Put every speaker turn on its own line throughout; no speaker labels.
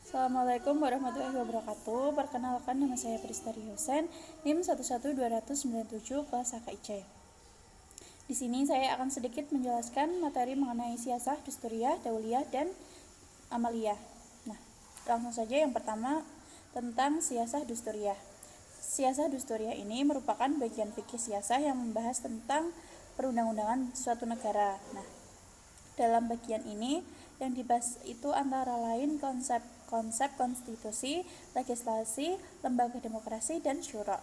Assalamualaikum warahmatullahi wabarakatuh. Perkenalkan, nama saya Pristari Husen, NIM 11297 kelas HKIC. Di sini saya akan sedikit menjelaskan materi mengenai siasah, dusturiyah, dauliyah, dan amaliyah. Nah, langsung saja yang pertama tentang siasah dusturiyah. Siasah dusturiyah ini merupakan bagian fikih siasah yang membahas tentang perundang-undangan suatu negara. Nah, dalam bagian ini yang dibahas itu antara lain konsep konstitusi, legislasi, lembaga demokrasi, dan syura.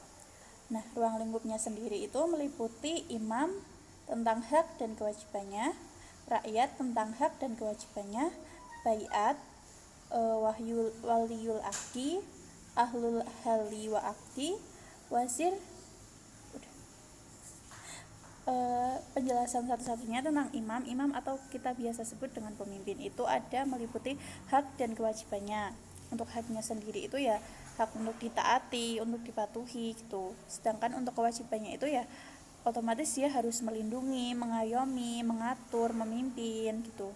Nah, ruang lingkupnya sendiri itu meliputi imam tentang hak dan kewajibannya, rakyat tentang hak dan kewajibannya, baiat, waliul akdi, ahlul hali wa akdi, wazir. Penjelasan satu-satunya tentang imam atau kita biasa sebut dengan pemimpin itu ada meliputi hak dan kewajibannya. Untuk haknya sendiri itu ya hak untuk ditaati, untuk dipatuhi gitu. Sedangkan untuk kewajibannya itu ya otomatis dia harus melindungi, mengayomi, mengatur, memimpin gitu.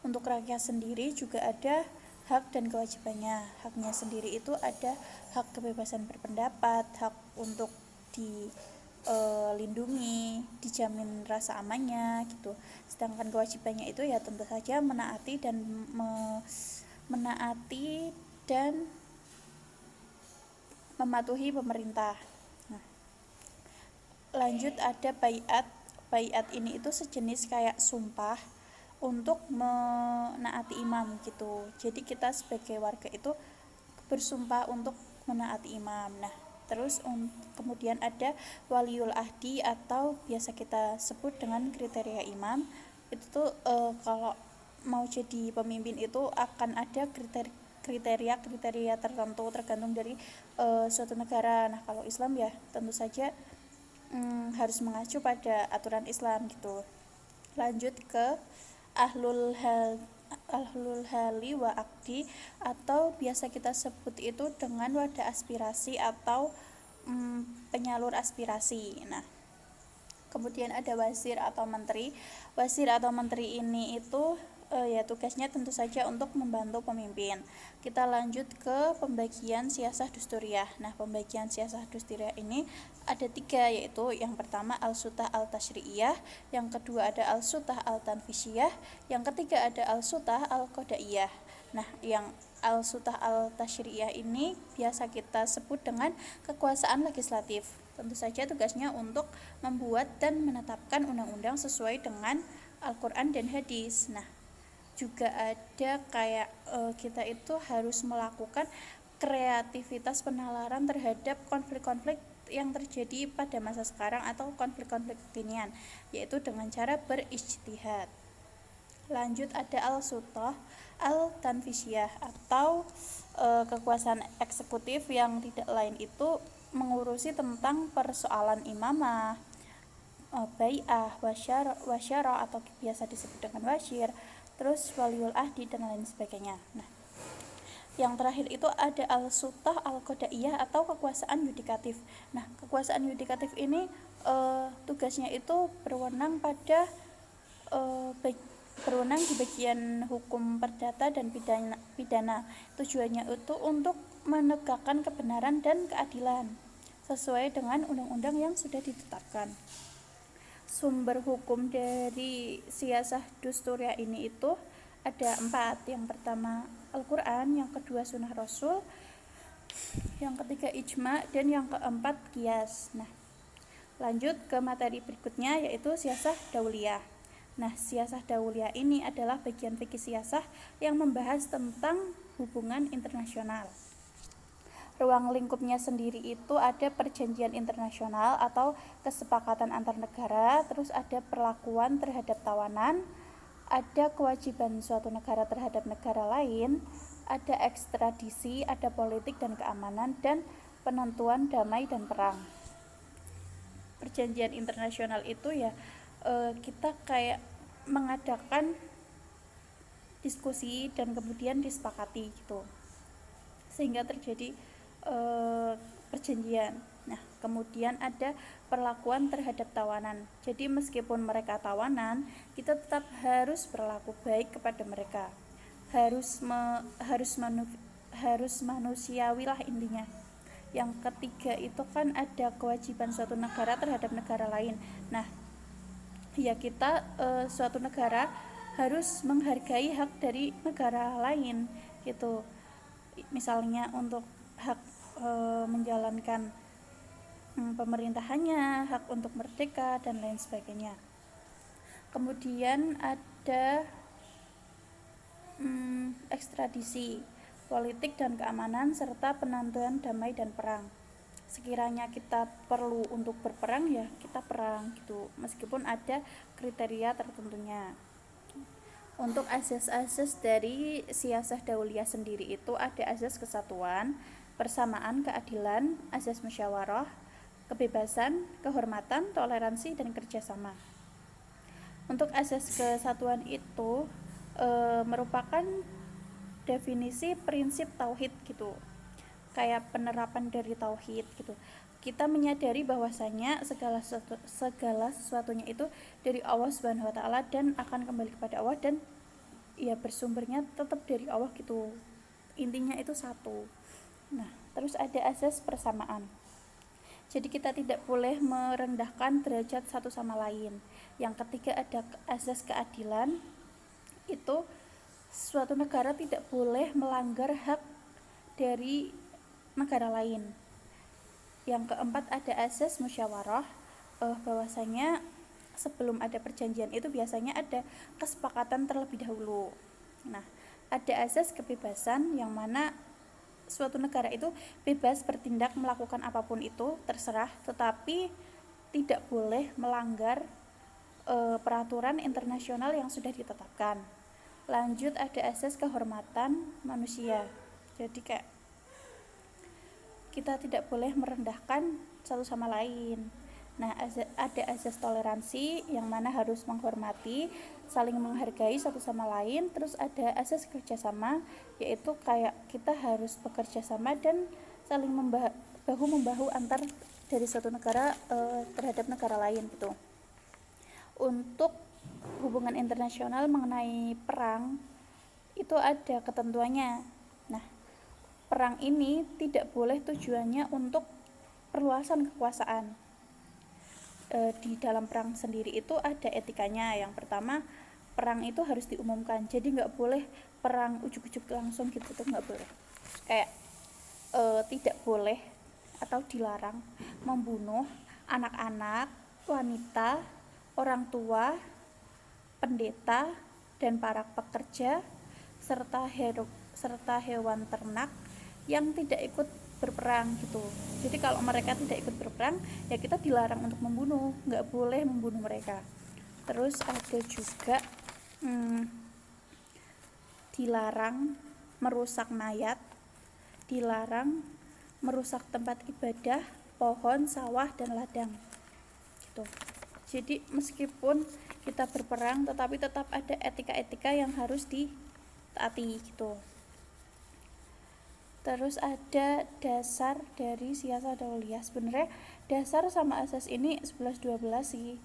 Untuk rakyat sendiri juga ada hak dan kewajibannya. Haknya sendiri itu ada hak kebebasan berpendapat, hak untuk dilindungi, dijamin rasa amannya gitu. Sedangkan kewajibannya itu ya tentu saja menaati dan mematuhi pemerintah. Nah, lanjut ada baiat. Baiat ini itu sejenis kayak sumpah untuk menaati imam gitu. Jadi kita sebagai warga itu bersumpah untuk menaati imam. Nah, terus kemudian ada waliul ahdi atau biasa kita sebut dengan kriteria imam. Itu tuh kalau mau jadi pemimpin itu akan ada kriteria tertentu tergantung dari suatu negara. Nah, kalau Islam ya tentu saja harus mengacu pada aturan Islam gitu. Lanjut ke ahlul hali wa akdi atau biasa kita sebut itu dengan wadah aspirasi atau penyalur aspirasi. Nah, kemudian ada wazir atau menteri. Wazir atau menteri ini itu ya tugasnya tentu saja untuk membantu pemimpin. Kita lanjut ke pembagian siasah dusturiyah. Nah, pembagian siasah dusturiyah ini ada 3, yaitu yang pertama al-sutah al-tashriyah, yang kedua ada al-sutah al-tanfisiyah, yang ketiga ada al-sutah al-qodaiyah. Nah, yang al-sutah al-tashriyah ini biasa kita sebut dengan kekuasaan legislatif. Tentu saja tugasnya untuk membuat dan menetapkan undang-undang sesuai dengan Al-Quran dan hadis. Nah, juga ada kayak kita itu harus melakukan kreativitas penalaran terhadap konflik-konflik yang terjadi pada masa sekarang atau konflik-konflik kekinian, yaitu dengan cara berijtihad. Lanjut ada al-sultah al-tanfisiyah atau kekuasaan eksekutif yang tidak lain itu mengurusi tentang persoalan imamah, bai'ah, wasyara atau biasa disebut dengan wasyir, terus waliul ahdi dan lain sebagainya. Nah, yang terakhir itu ada al-sultah al-qodaiyah atau kekuasaan yudikatif. Nah, kekuasaan yudikatif ini tugasnya itu berwenang di bagian hukum perdata dan pidana. Tujuannya itu untuk menegakkan kebenaran dan keadilan sesuai dengan undang-undang yang sudah ditetapkan. Sumber hukum dari siasah dusturiyah ini itu ada 4. Yang pertama Al-Quran, yang kedua Sunnah Rasul, yang ketiga ijma, dan yang keempat qiyas. Nah, lanjut ke materi berikutnya yaitu siasah dauliyah. Nah, siasah dauliyah ini adalah bagian fikih siasah yang membahas tentang hubungan internasional. Ruang lingkupnya sendiri itu ada perjanjian internasional atau kesepakatan antar negara, terus ada perlakuan terhadap tawanan, ada kewajiban suatu negara terhadap negara lain, ada ekstradisi, ada politik dan keamanan, dan penentuan damai dan perang. Perjanjian internasional itu ya kita kayak mengadakan diskusi dan kemudian disepakati gitu sehingga terjadi perjanjian. Nah, kemudian ada perlakuan terhadap tawanan. Jadi meskipun mereka tawanan, kita tetap harus berlaku baik kepada mereka. harus manusiawi lah intinya. Yang ketiga itu kan ada kewajiban suatu negara terhadap negara lain. Nah, ya kita suatu negara harus menghargai hak dari negara lain gitu. Misalnya untuk hak menjalankan pemerintahannya, hak untuk merdeka dan lain sebagainya. Kemudian ada ekstradisi, politik dan keamanan serta penantuan damai dan perang. Sekiranya kita perlu untuk berperang ya kita perang gitu, meskipun ada kriteria tertentunya. Untuk asas-asas dari siasah dauliyah sendiri itu ada asas kesatuan, persamaan, keadilan, asas musyawarah, kebebasan, kehormatan, toleransi, dan kerjasama. Untuk asas kesatuan itu merupakan definisi prinsip tauhid gitu, kayak penerapan dari tauhid gitu. Kita menyadari bahwasanya segala sesuatunya itu dari Allah Subhanahu wa taala dan akan kembali kepada Allah, dan ya bersumbernya tetap dari Allah gitu. Intinya itu satu. Nah, terus ada asas persamaan. Jadi kita tidak boleh merendahkan derajat satu sama lain. Yang ketiga ada asas keadilan. Itu suatu negara tidak boleh melanggar hak dari negara lain. Yang keempat ada asas musyawarah, bahwasanya sebelum ada perjanjian itu biasanya ada kesepakatan terlebih dahulu. Nah, ada asas kebebasan yang mana suatu negara itu bebas bertindak melakukan apapun itu terserah, tetapi tidak boleh melanggar peraturan internasional yang sudah ditetapkan. Lanjut ada asas kehormatan manusia. Jadi kayak kita tidak boleh merendahkan satu sama lain. Nah, ada asas toleransi yang mana harus menghormati, saling menghargai satu sama lain. Terus ada asas kerjasama, yaitu kayak kita harus bekerja sama dan saling bahu-membahu antar dari suatu negara terhadap negara lain gitu. Untuk hubungan internasional mengenai perang itu ada ketentuannya. Nah, perang ini tidak boleh tujuannya untuk perluasan kekuasaan. Di dalam perang sendiri itu ada etikanya. Yang pertama, perang itu harus diumumkan, jadi nggak boleh perang ujuk-ujuk langsung gitu, tuh nggak boleh. Kayak tidak boleh atau dilarang membunuh anak-anak, wanita, orang tua, pendeta, dan para pekerja serta hewan ternak yang tidak ikut berperang gitu. Jadi kalau mereka tidak ikut berperang ya kita dilarang untuk membunuh, nggak boleh membunuh mereka. Terus ada juga dilarang merusak mayat, dilarang merusak tempat ibadah, pohon, sawah, dan ladang gitu. Jadi meskipun kita berperang tetapi tetap ada etika-etika yang harus ditaati gitu. Terus ada dasar dari siasah dauliyah. Sebenarnya dasar sama asas ini 11-12 sih,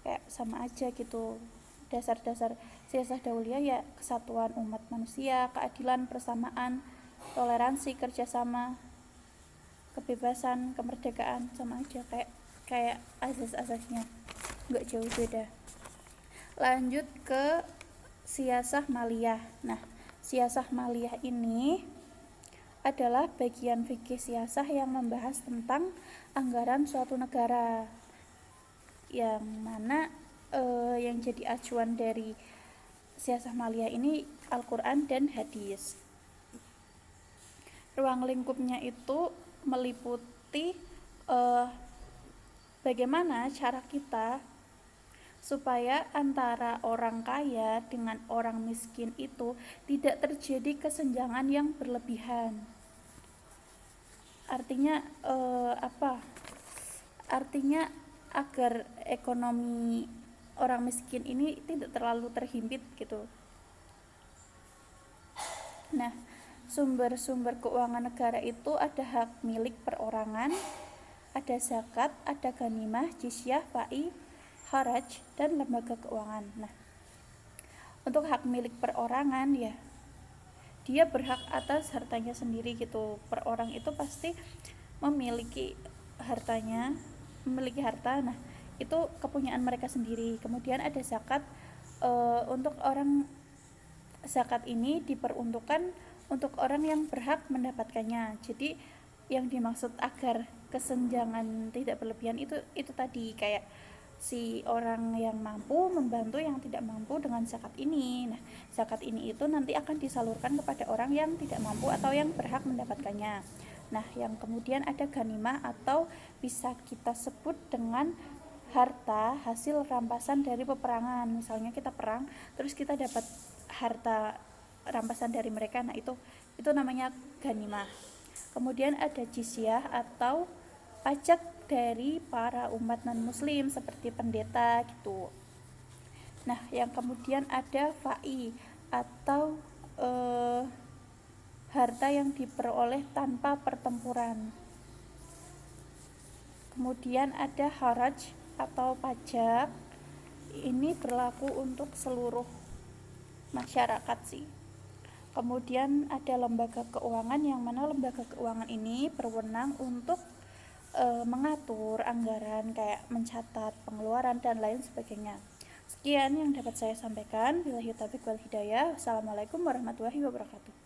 kayak sama aja gitu. Dasar-dasar siasah dauliyah ya kesatuan umat manusia, keadilan, persamaan, toleransi, kerjasama, kebebasan, kemerdekaan, sama aja kayak asas-asasnya, nggak jauh beda. Lanjut ke siasah maliyah. Nah, siasah maliyah ini adalah bagian fikih siasah yang membahas tentang anggaran suatu negara, yang mana yang jadi acuan dari siasah maliyah ini Al-Quran dan hadis. Ruang lingkupnya itu meliputi bagaimana cara kita supaya antara orang kaya dengan orang miskin itu tidak terjadi kesenjangan yang berlebihan. Artinya Artinya agar ekonomi orang miskin ini tidak terlalu terhimpit gitu. Nah, sumber-sumber keuangan negara itu ada hak milik perorangan, ada zakat, ada ghanimah, jizyah, fai, haraj, dan lembaga keuangan. Nah, untuk hak milik perorangan ya dia berhak atas hartanya sendiri gitu. Per orang itu pasti memiliki hartanya, memiliki harta. Nah, itu kepunyaan mereka sendiri. Kemudian ada zakat. Untuk orang, zakat ini diperuntukkan untuk orang yang berhak mendapatkannya. Jadi yang dimaksud agar kesenjangan tidak berlebihan itu tadi, kayak si orang yang mampu membantu yang tidak mampu dengan zakat ini. Nah, zakat ini itu nanti akan disalurkan kepada orang yang tidak mampu atau yang berhak mendapatkannya. Nah, yang kemudian ada ganimah atau bisa kita sebut dengan harta hasil rampasan dari peperangan. Misalnya kita perang terus kita dapat harta rampasan dari mereka, nah itu namanya ganimah. Kemudian ada jizyah atau pajak dari para umat non muslim seperti pendeta gitu. Nah, yang kemudian ada fai atau harta yang diperoleh tanpa pertempuran. Kemudian ada haraj atau pajak. Ini berlaku untuk seluruh masyarakat sih. Kemudian ada lembaga keuangan, yang mana lembaga keuangan ini berwenang untuk mengatur anggaran, kayak mencatat pengeluaran dan lain sebagainya. Sekian yang dapat saya sampaikan. Billahi taufiq wal hidayah. Wassalamualaikum warahmatullahi wabarakatuh.